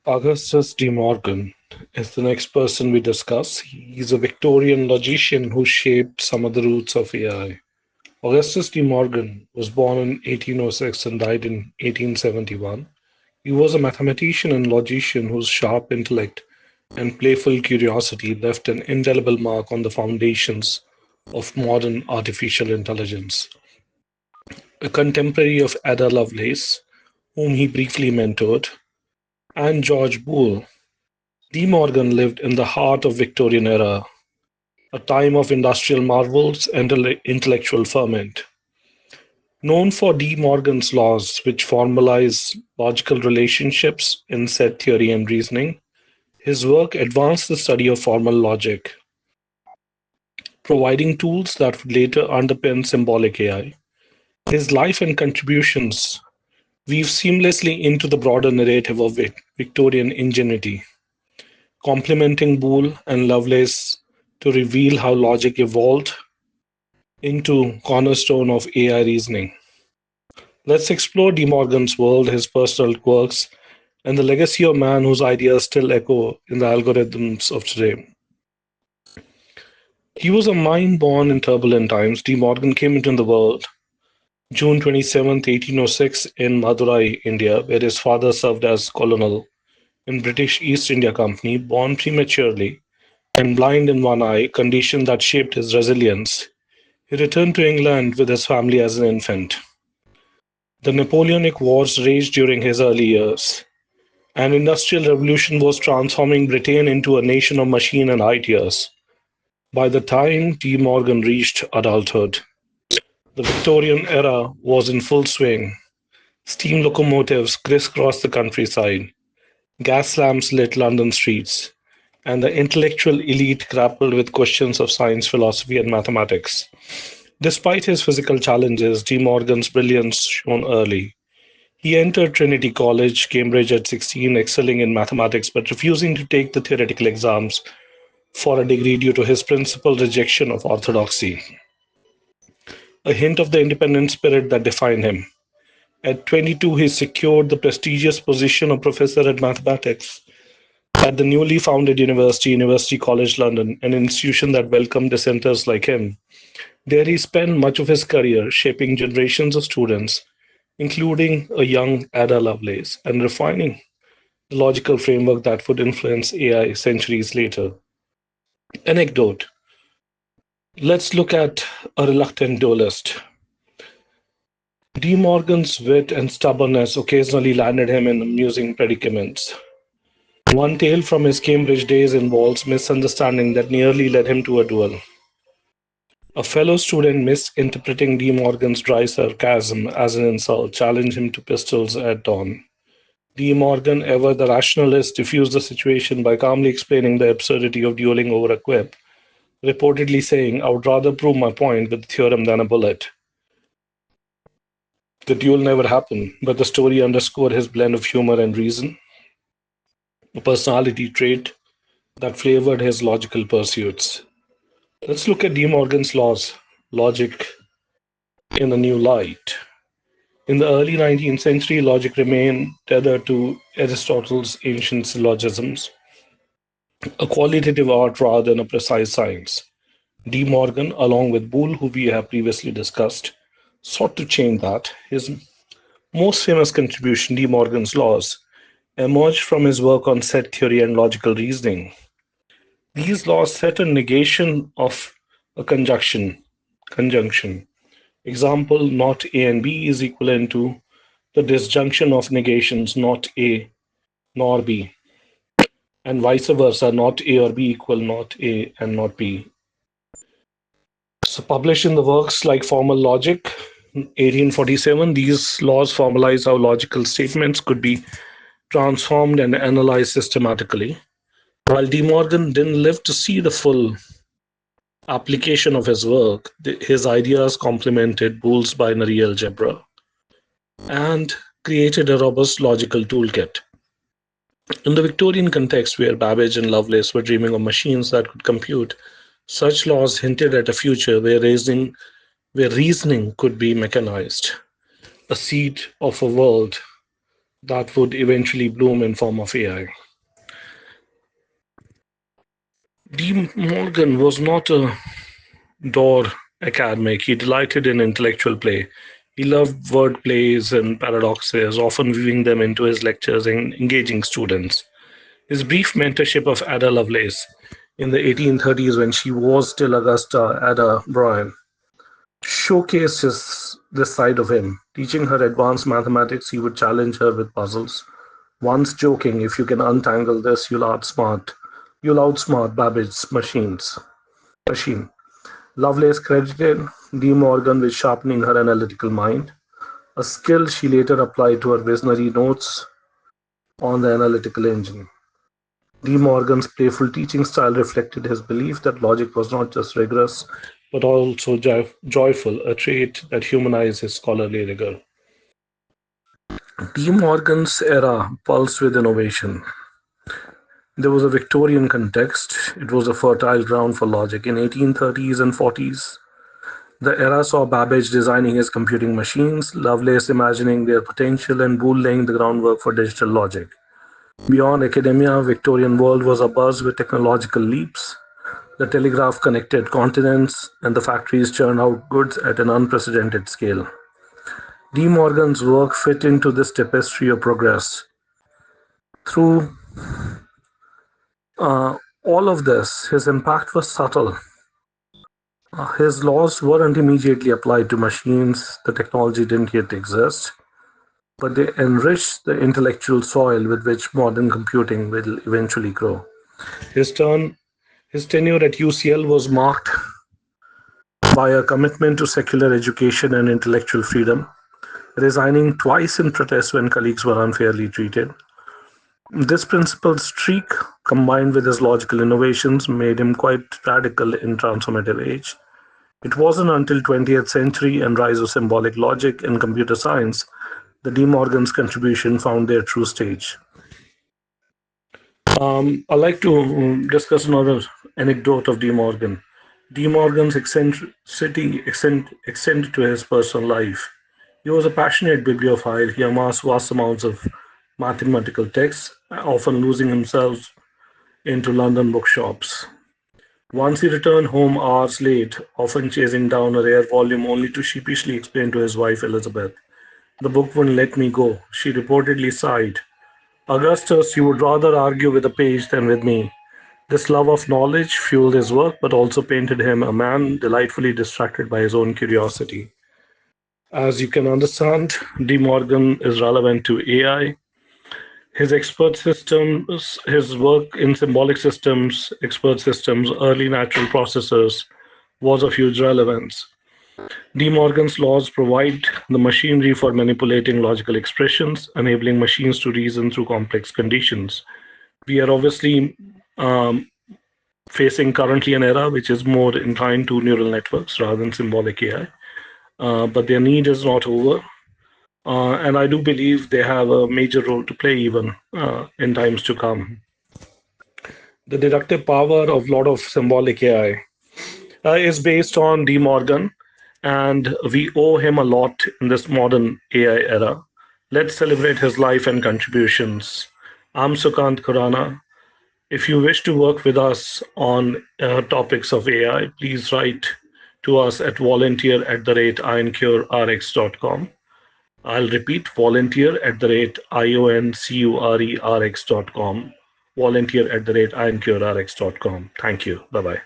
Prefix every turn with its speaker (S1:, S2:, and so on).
S1: Augustus De Morgan is the next person we discuss. He's a Victorian logician who shaped some of the roots of AI. Augustus De Morgan was born in 1806 and died in 1871. He was a mathematician and logician whose sharp intellect and playful curiosity left an indelible mark on the foundations of modern artificial intelligence. A contemporary of Ada Lovelace, whom he briefly mentored, and George Boole, De Morgan lived in the heart of Victorian era, a time of industrial marvels and intellectual ferment. Known for De Morgan's laws, which formalize logical relationships in set theory and reasoning, his work advanced the study of formal logic, providing tools that would later underpin symbolic AI. His life and contributions weave seamlessly into the broader narrative of Victorian ingenuity, complementing Boole and Lovelace to reveal how logic evolved into cornerstone of AI reasoning. Let's explore De Morgan's world, his personal quirks, and the legacy of man whose ideas still echo in the algorithms of today. He was a mind born in turbulent times. De Morgan came into the world June 27th, 1806, in Madurai, India, where his father served as colonel in British East India Company. Born prematurely and blind in one eye, condition that shaped his resilience, he returned to England with his family as an infant. The Napoleonic Wars raged during his early years. An industrial revolution was transforming Britain into a nation of machine and ideas. By the time De Morgan reached adulthood, the Victorian era was in full swing. Steam locomotives crisscrossed the countryside, gas lamps lit London streets, and the intellectual elite grappled with questions of science, philosophy, and mathematics. Despite his physical challenges, De Morgan's brilliance shone early. He entered Trinity College, Cambridge at 16, excelling in mathematics but refusing to take the theoretical exams for a degree due to his principal rejection of orthodoxy, a hint of the independent spirit that defined him. At 22, he secured the prestigious position of professor at mathematics at the newly founded university, University College London, an institution that welcomed dissenters like him. There he spent much of his career shaping generations of students, including a young Ada Lovelace, and refining the logical framework that would influence AI centuries later. Anecdote. Let's look at a reluctant duelist. De Morgan's wit and stubbornness occasionally landed him in amusing predicaments. One tale from his Cambridge days involves misunderstanding that nearly led him to a duel. A fellow student, misinterpreting De Morgan's dry sarcasm as an insult, challenged him to pistols at dawn. De Morgan, ever the rationalist, diffused the situation by calmly explaining the absurdity of dueling over a quip, reportedly saying, "I would rather prove my point with a theorem than a bullet." The duel never happened, but the story underscored his blend of humor and reason, a personality trait that flavored his logical pursuits. Let's look at De Morgan's laws, logic in a new light. In the early 19th century, logic remained tethered to Aristotle's ancient syllogisms, a qualitative art rather than a precise science. De Morgan, along with Boole, who we have previously discussed, sought to change that. His most famous contribution, De Morgan's laws, emerged from his work on set theory and logical reasoning. These laws set a negation of a conjunction. Example, not A and B is equivalent to the disjunction of negations not A nor B, and vice versa, not A or B equal not A and not B. So published in the works like Formal Logic, 1847, these laws formalize how logical statements could be transformed and analyzed systematically. While De Morgan didn't live to see the full application of his work, his ideas complemented Boole's binary algebra and created a robust logical toolkit. In the Victorian context, where Babbage and Lovelace were dreaming of machines that could compute, such laws hinted at a future where reasoning could be mechanized, a seed of a world that would eventually bloom in form of AI. De Morgan was not a door academic. He delighted in intellectual play. He loved word plays and paradoxes, often weaving them into his lectures and engaging students. His brief mentorship of Ada Lovelace in the 1830s, when she was still Augusta Ada Bryan, showcased this side of him. Teaching her advanced mathematics, he would challenge her with puzzles, once joking, if you can untangle this, you'll outsmart Babbage's machine. Lovelace credited De Morgan with sharpening her analytical mind, a skill she later applied to her visionary notes on the analytical engine. De Morgan's playful teaching style reflected his belief that logic was not just rigorous, but also joyful, a trait that humanized his scholarly rigor. De Morgan's era pulsed with innovation. There was a Victorian context. It was a fertile ground for logic. In 1830s and 40s, the era saw Babbage designing his computing machines, Lovelace imagining their potential, and Boole laying the groundwork for digital logic. Beyond academia, Victorian world was abuzz with technological leaps. The telegraph connected continents, and the factories churned out goods at an unprecedented scale. De Morgan's work fit into this tapestry of progress. Through all of this, his impact was subtle. His laws weren't immediately applied to machines, the technology didn't yet exist, but they enriched the intellectual soil with which modern computing will eventually grow. His turn, his tenure at UCL was marked by a commitment to secular education and intellectual freedom, resigning twice in protest when colleagues were unfairly treated. This principled streak, combined with his logical innovations, made him quite radical in transformative age. It wasn't until 20th century and rise of symbolic logic and computer science that De Morgan's contribution found their true stage. I'd like to discuss another anecdote of De Morgan. De Morgan's eccentricity extended to his personal life. He was a passionate bibliophile. He amassed vast amounts of mathematical texts, often losing himself into London bookshops. Once he returned home hours late, often chasing down a rare volume only to sheepishly explain to his wife Elizabeth, "The book wouldn't let me go." She reportedly sighed. "Augustus, you would rather argue with a page than with me." This love of knowledge fueled his work, but also painted him a man delightfully distracted by his own curiosity. As you can understand, De Morgan is relevant to AI. His work in symbolic systems, expert systems, early natural processors was of huge relevance. De Morgan's laws provide the machinery for manipulating logical expressions, enabling machines to reason through complex conditions. We are obviously facing currently an era which is more inclined to neural networks rather than symbolic AI, but their need is not over. And I do believe they have a major role to play even in times to come. The deductive power of a lot of symbolic AI is based on De Morgan, and we owe him a lot in this modern AI era. Let's celebrate his life and contributions. I'm Sukant Khurana. If you wish to work with us on topics of AI, please write to us at volunteer@ioncurerx.com. I'll repeat, volunteer@ioncurerx.com. Volunteer@ioncurerx.com. Thank you. Bye bye.